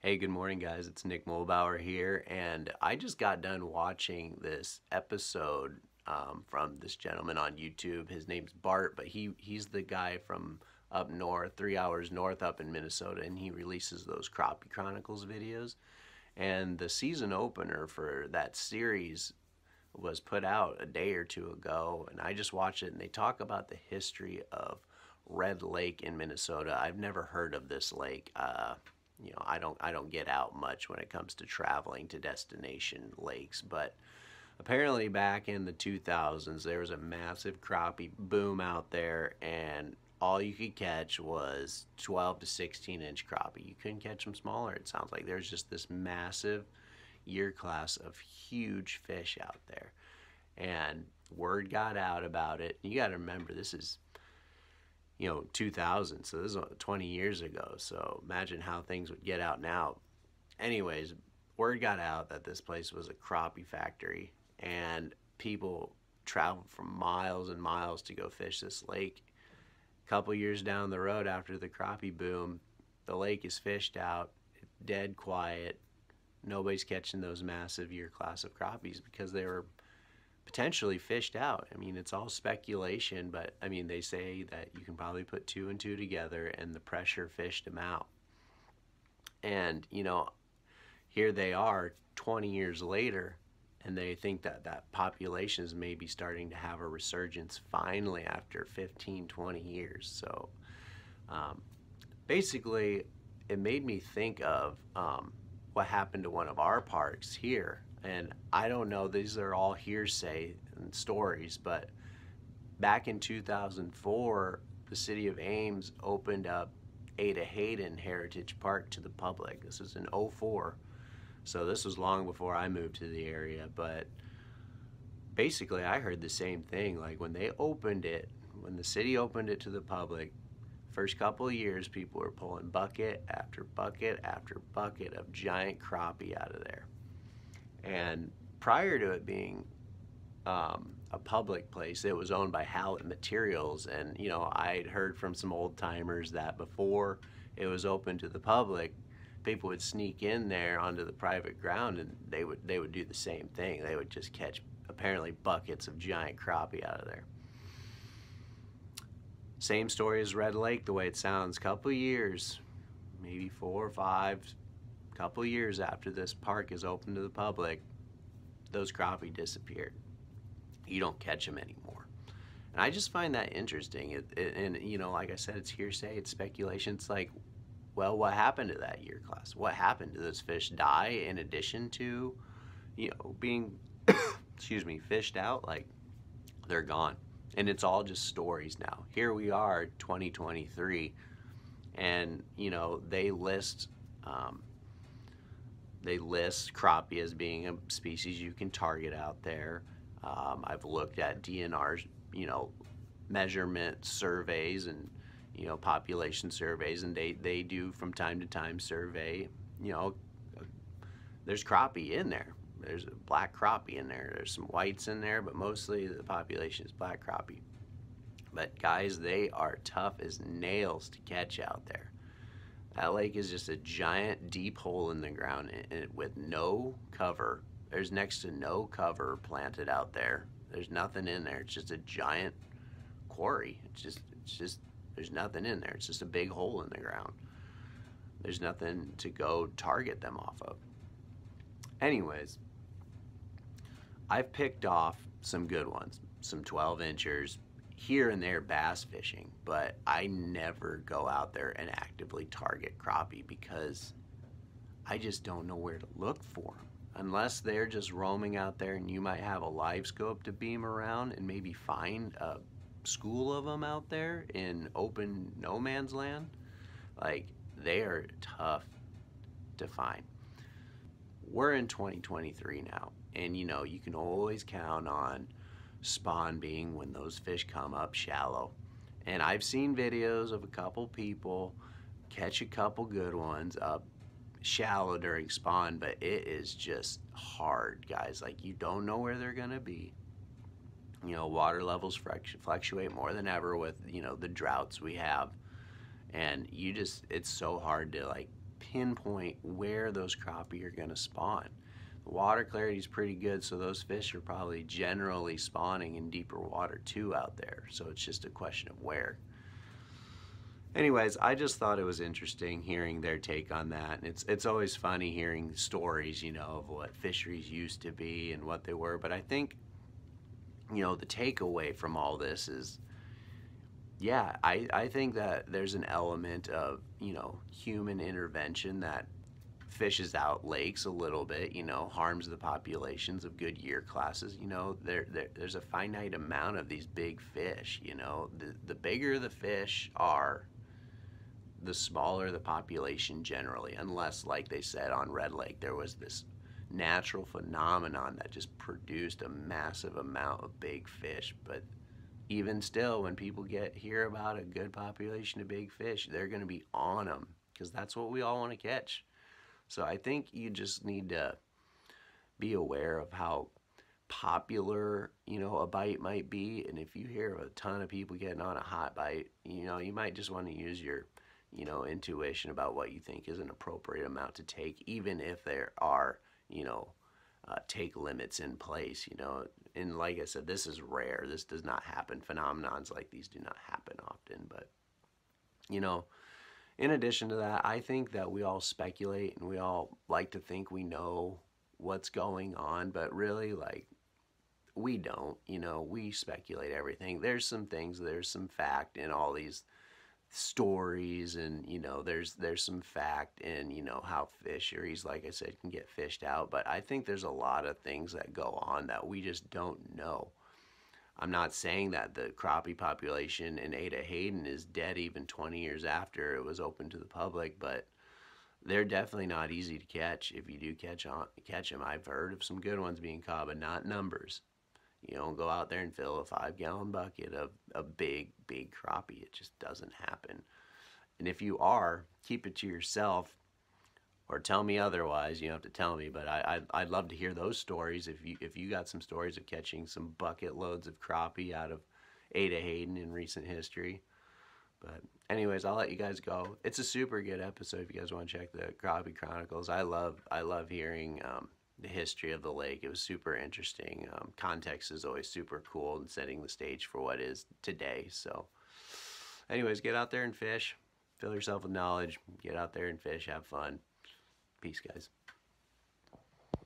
Hey, good morning, guys. It's Nick Mulbauer here, and I just got done watching this episode from this gentleman on YouTube. His name's Bart, but he's the guy from up north, 3 hours north up in Minnesota, and he releases those Crappie Chronicles videos. And the season opener for that series was put out a day or two ago, and I just watched it, and they talk about the history of Red Lake in Minnesota. I've never heard of this lake. I don't get out much when it comes to traveling to destination lakes, but apparently back in the 2000s there was a massive crappie boom out there, and all you could catch was 12 to 16-inch crappie. You couldn't catch them smaller. It sounds like there's just this massive year class of huge fish out there, and word got out about it. You got to remember, this is 2000, so this is 20 years ago, so imagine how things would get out now. Anyways, word got out that this place was a crappie factory, and people traveled from miles and miles to go fish this lake. A couple years down the road, after the crappie boom, the lake is fished out, dead quiet. Nobody's catching those massive year class of crappies because they were potentially fished out. I mean, it's all speculation, but I mean, they say that you can probably put two and two together, and the pressure fished them out. And here they are 20 years later, and they think that that population is maybe starting to have a resurgence finally after 15, 20 years. So basically, it made me think of what happened to one of our parks here. And I don't know, these are all hearsay and stories, but back in 2004, the city of Ames opened up Ada Hayden Heritage Park to the public. This was in '04, so this was long before I moved to the area. But basically, I heard the same thing. Like when they opened it, when the city opened it to the public, first couple of years, people were pulling bucket after bucket after bucket of giant crappie out of there. And prior to it being a public place, it was owned by Hallett Materials. And I'd heard from some old timers that before it was open to the public, people would sneak in there onto the private ground, and they would do the same thing. They would just catch apparently buckets of giant crappie out of there. Same story as Red Lake, the way it sounds. Couple years, maybe 4 or 5. Couple years after this park is open to the public, those crappie disappeared. You don't catch them anymore. And I just find that interesting. And like I said, it's hearsay, it's speculation. It's like, well, what happened to that year class? What happened? Did those fish die in addition to, being, excuse me, fished out? Like, they're gone. And it's all just stories now. Here we are, 2023, and, they list crappie as being a species you can target out there. I've looked at DNR, measurement surveys and, population surveys, and they do from time to time survey. There's crappie in there. There's a black crappie in there. There's some whites in there, but mostly the population is black crappie. But guys, they are tough as nails to catch out there. That lake is just a giant deep hole in the ground with no cover. There's next to no cover planted out there. There's nothing in there. It's just a giant quarry. It's just there's nothing in there. It's just a big hole in the ground. There's nothing to go target them off of. Anyways, I've picked off some good ones, some 12-inchers, here and there bass fishing, but I never go out there and actively target crappie because I just don't know where to look for them. Unless they're just roaming out there and you might have a live scope to beam around and maybe find a school of them out there in open no man's land. Like, they are tough to find. We're in 2023 now, and you can always count on spawn being when those fish come up shallow. And I've seen videos of a couple people catch a couple good ones up shallow during spawn, but it is just hard, guys. Like, you don't know where they're gonna be. Water levels fluctuate more than ever with the droughts we have, and it's so hard to like pinpoint where those crappie are going to spawn. The water clarity is pretty good, so those fish are probably generally spawning in deeper water too out there. So it's just a question of where. Anyways, I just thought it was interesting hearing their take on that. And it's always funny hearing stories, of what fisheries used to be and what they were. But I think, the takeaway from all this is, yeah, I think that there's an element of, human intervention that fishes out lakes a little bit, harms the populations of good year classes. There's a finite amount of these big fish. The bigger the fish are, the smaller the population generally, unless, like they said on Red Lake, there was this natural phenomenon that just produced a massive amount of big fish. But even still, when people hear about a good population of big fish, they're going to be on them because that's what we all want to catch. So I think you just need to be aware of how popular, a bite might be. And if you hear of a ton of people getting on a hot bite, you might just want to use your, intuition about what you think is an appropriate amount to take, even if there are, take limits in place, And like I said, this is rare. This does not happen. Phenomenons like these do not happen often. But, in addition to that, I think that we all speculate and we all like to think we know what's going on, but really, we don't. We speculate everything. There's some things, there's some fact in all these stories, and there's some fact in how fisheries, like I said, can get fished out. But I think there's a lot of things that go on that we just don't know. I'm not saying that the crappie population in Ada Hayden is dead even 20 years after it was open to the public, but they're definitely not easy to catch. If you do catch them, I've heard of some good ones being caught, but not numbers. You don't go out there and fill a 5-gallon bucket of a big crappie. It just doesn't happen. And if you are, keep it to yourself or tell me otherwise. You don't have to tell me, but I'd love to hear those stories. If you got some stories of catching some bucket loads of crappie out of Ada Hayden in recent history. But anyways, I'll let you guys go. It's a super good episode if you guys want to check the Crappie Chronicles. I love hearing the history of the lake. It was super interesting. Context is always super cool and setting the stage for what is today. So anyways, get out there and fish. Fill yourself with knowledge. Get out there and fish. Have fun. Peace, guys.